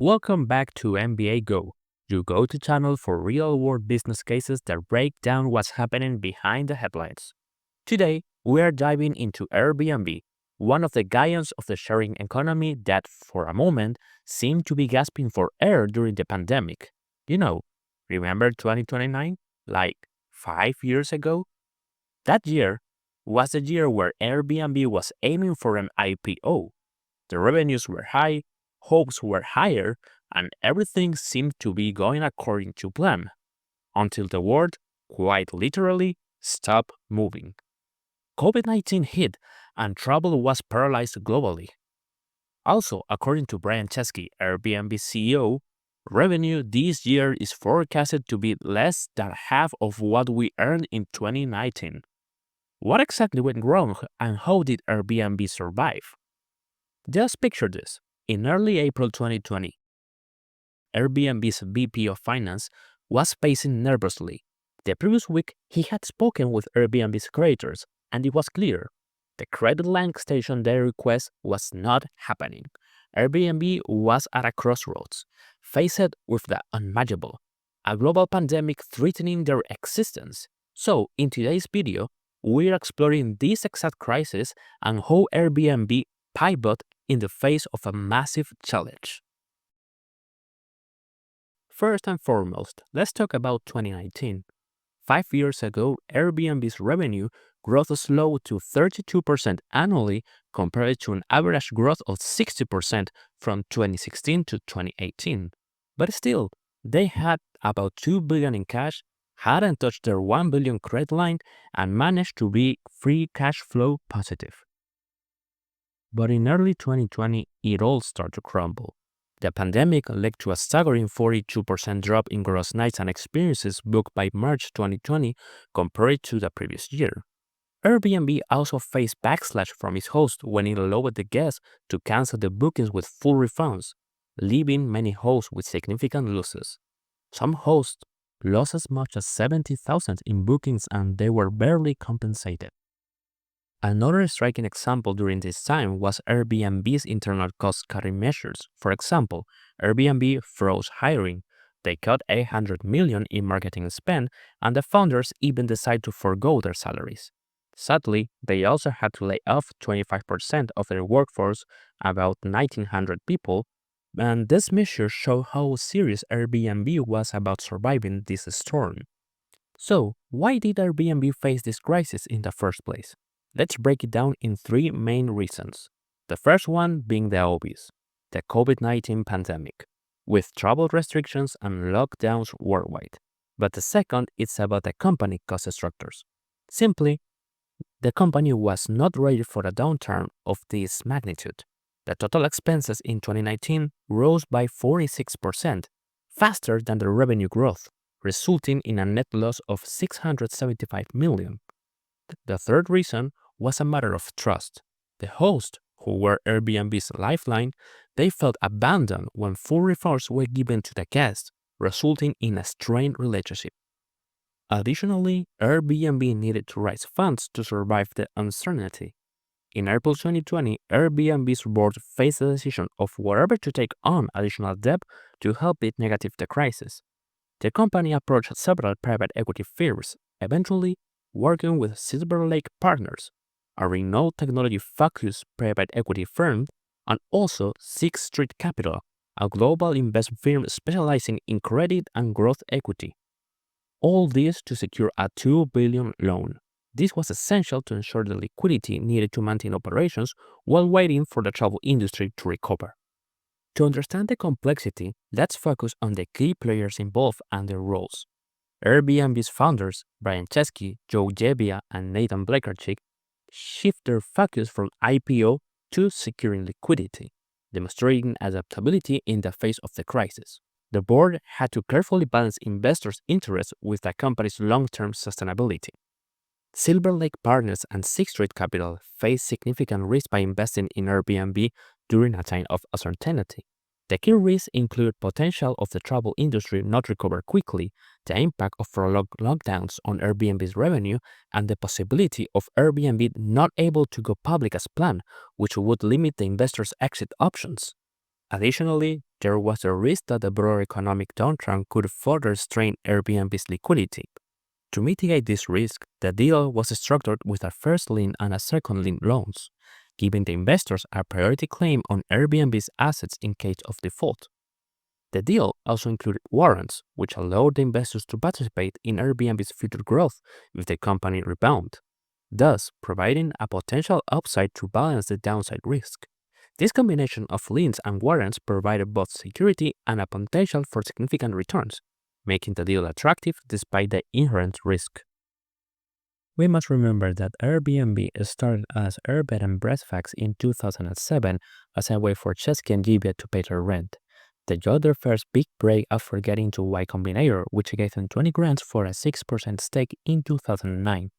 Welcome back to MBA Go, your go-to channel for real-world business cases that break down what's happening behind the headlines. Today, we are diving into Airbnb, one of the giants of the sharing economy that, for a moment, seemed to be gasping for air during the pandemic. You know, remember 2029? Like 5 years ago? That year was the year where Airbnb was aiming for an IPO. The revenues were high, hopes were higher, and everything seemed to be going according to plan until the world, quite literally, stopped moving. COVID-19 hit and travel was paralyzed globally. Also, according to Brian Chesky, Airbnb CEO, revenue this year is forecasted to be less than half of what we earned in 2019. What exactly went wrong and how did Airbnb survive? Just picture this. In early April 2020, Airbnb's VP of Finance was pacing nervously. The previous week, he had spoken with Airbnb's creditors, and it was clear the credit line extension their request was not happening. Airbnb was at a crossroads, faced with the unimaginable, a global pandemic threatening their existence. So, in today's video, we're exploring this exact crisis and how Airbnb pivoted in the face of a massive challenge. First and foremost, let's talk about 2019. 5 years ago, Airbnb's revenue growth slowed to 32% annually compared to an average growth of 60% from 2016 to 2018. But still, they had about $2 billion in cash, hadn't touched their $1 billion credit line, and managed to be free cash flow positive. But in early 2020, it all started to crumble. The pandemic led to a staggering 42% drop in gross nights and experiences booked by March 2020 compared to the previous year. Airbnb also faced backlash from its hosts when it allowed the guests to cancel the bookings with full refunds, leaving many hosts with significant losses. Some hosts lost as much as $70,000 in bookings and they were barely compensated. Another striking example during this time was Airbnb's internal cost-cutting measures. For example, Airbnb froze hiring. They cut $800 million in marketing spend, and the founders even decided to forgo their salaries. Sadly, they also had to lay off 25% of their workforce, about 1,900 people, and this measure showed how serious Airbnb was about surviving this storm. So, why did Airbnb face this crisis in the first place? Let's break it down in three main reasons. The first one being the obvious, the COVID-19 pandemic, with travel restrictions and lockdowns worldwide. But the second is about the company cost structures. Simply, the company was not ready for a downturn of this magnitude. The total expenses in 2019 rose by 46%, faster than the revenue growth, resulting in a net loss of $675 million. The third reason was a matter of trust. The hosts, who were Airbnb's lifeline, they felt abandoned when full refunds were given to the guests, resulting in a strained relationship. Additionally, Airbnb needed to raise funds to survive the uncertainty. In April 2020, Airbnb's board faced the decision of whether to take on additional debt to help it negative the crisis. The company approached several private equity firms, eventually working with Silver Lake Partners, a renowned technology-focused private equity firm, and also Sixth Street Capital, a global investment firm specializing in credit and growth equity. All this to secure a $2 billion loan. This was essential to ensure the liquidity needed to maintain operations while waiting for the travel industry to recover. To understand the complexity, let's focus on the key players involved and their roles. Airbnb's founders, Brian Chesky, Joe Gebbia, and Nathan Blekarczyk, shift their focus from IPO to securing liquidity, demonstrating adaptability in the face of the crisis. The board had to carefully balance investors' interests with the company's long-term sustainability. Silver Lake Partners and Sixth Street Capital faced significant risk by investing in Airbnb during a time of uncertainty. The key risks include potential of the travel industry not recover quickly, the impact of prolonged lockdowns on Airbnb's revenue, and the possibility of Airbnb not able to go public as planned, which would limit the investors' exit options. Additionally, there was a risk that the broader economic downturn could further strain Airbnb's liquidity. To mitigate this risk, the deal was structured with a first lien and a second lien loans, giving the investors a priority claim on Airbnb's assets in case of default. The deal also included warrants, which allowed the investors to participate in Airbnb's future growth if the company rebounded, thus providing a potential upside to balance the downside risk. This combination of liens and warrants provided both security and a potential for significant returns, making the deal attractive despite the inherent risk. We must remember that Airbnb started as Airbed and Breakfast in 2007 as a way for Chesky and Divya to pay their rent. They got their first big break after getting into Y Combinator, which gave them 20 grants for a 6% stake in 2009.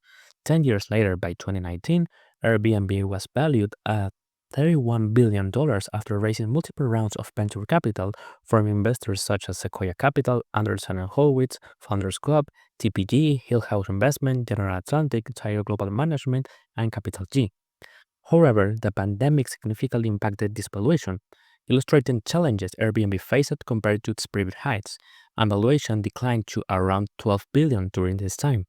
10 years later, by 2019, Airbnb was valued at $31 billion after raising multiple rounds of venture capital from investors such as Sequoia Capital, Anderson & Horowitz, Founders Club, TPG, Hill House Investment, General Atlantic, Tire Global Management, and Capital G. However, the pandemic significantly impacted this valuation, illustrating challenges Airbnb faced compared to its previous heights, and valuation declined to around $12 billion during this time.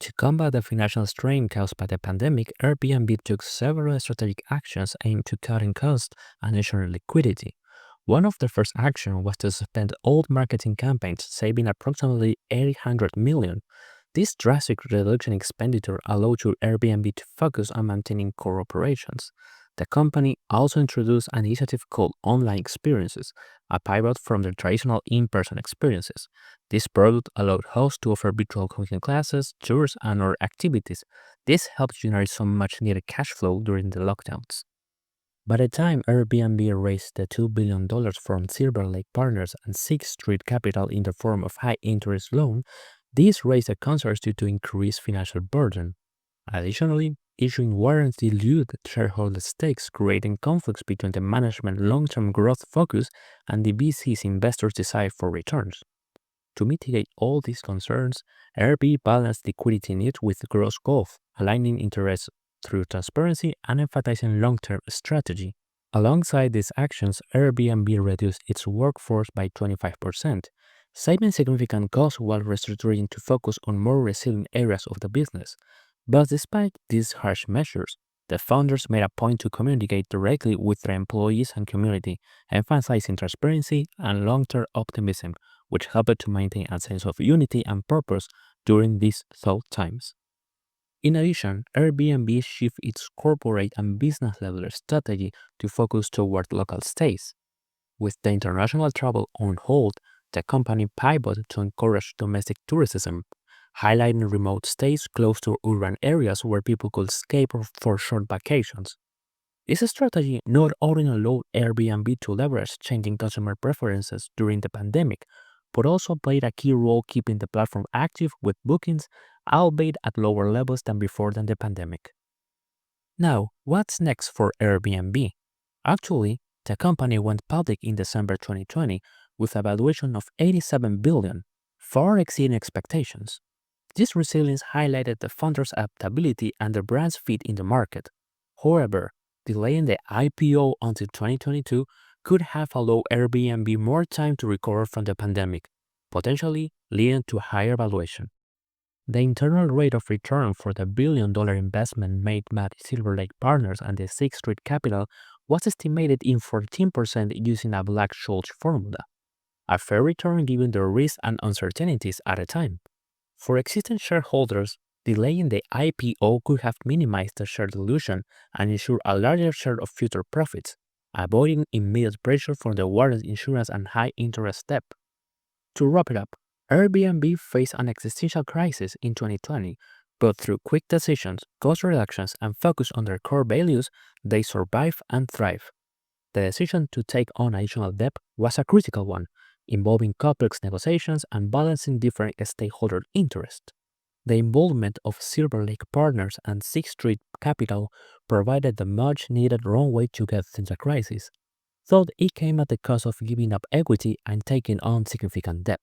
To combat the financial strain caused by the pandemic, Airbnb took several strategic actions aimed to cutting costs and ensuring liquidity. One of the first actions was to suspend all marketing campaigns, saving approximately $800 million. This drastic reduction in expenditure allowed Airbnb to focus on maintaining core operations. The company also introduced an initiative called Online Experiences, a pivot from the traditional in-person experiences. This product allowed hosts to offer virtual cooking classes, tours, and other activities. This helped generate some much-needed cash flow during the lockdowns. By the time Airbnb raised the $2 billion from Silver Lake Partners and Sixth Street Capital in the form of high-interest loan, this raised the concerns due to increased financial burden. Additionally, issuing warrants diluted shareholder stakes, creating conflicts between the management's long-term growth focus and the VC's investors' desire for returns. To mitigate all these concerns, Airbnb balanced liquidity needs with growth goals, aligning interests through transparency and emphasizing long-term strategy. Alongside these actions, Airbnb reduced its workforce by 25%, saving significant costs while restructuring to focus on more resilient areas of the business. But despite these harsh measures, the founders made a point to communicate directly with their employees and community, emphasizing transparency and long-term optimism, which helped to maintain a sense of unity and purpose during these tough times. In addition, Airbnb shifted its corporate and business level strategy to focus toward local stays. With the international travel on hold, the company pivoted to encourage domestic tourism, highlighting remote stays close to urban areas where people could escape for short vacations. This strategy not only allowed Airbnb to leverage changing consumer preferences during the pandemic, but also played a key role keeping the platform active with bookings, albeit at lower levels than before the pandemic. Now, what's next for Airbnb? Actually, the company went public in December 2020 with a valuation of $87 billion, far exceeding expectations. This resilience highlighted the founders' adaptability and the brand's fit in the market. However, delaying the IPO until 2022 could have allowed Airbnb more time to recover from the pandemic, potentially leading to higher valuation. The internal rate of return for the billion-dollar investment made by Silver Lake Partners and the Sixth Street Capital was estimated in 14% using a Black-Scholes formula, a fair return given the risks and uncertainties at the time. For existing shareholders, delaying the IPO could have minimized the share dilution and ensured a larger share of future profits, avoiding immediate pressure from the warrant insurance and high interest debt. To wrap it up, Airbnb faced an existential crisis in 2020, but through quick decisions, cost reductions, and focus on their core values, they survive and thrive. The decision to take on additional debt was a critical one, involving complex negotiations and balancing different stakeholder interests. The involvement of Silver Lake Partners and Sixth Street Capital provided the much-needed runway to get through the crisis, though it came at the cost of giving up equity and taking on significant debt.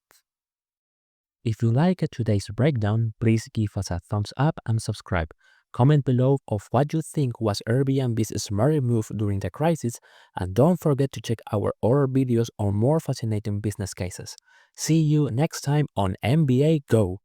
If you liked today's breakdown, please give us a thumbs up and subscribe. Comment below of what you think was Airbnb's smart move during the crisis, and don't forget to check our other videos on more fascinating business cases. See you next time on MBA Go!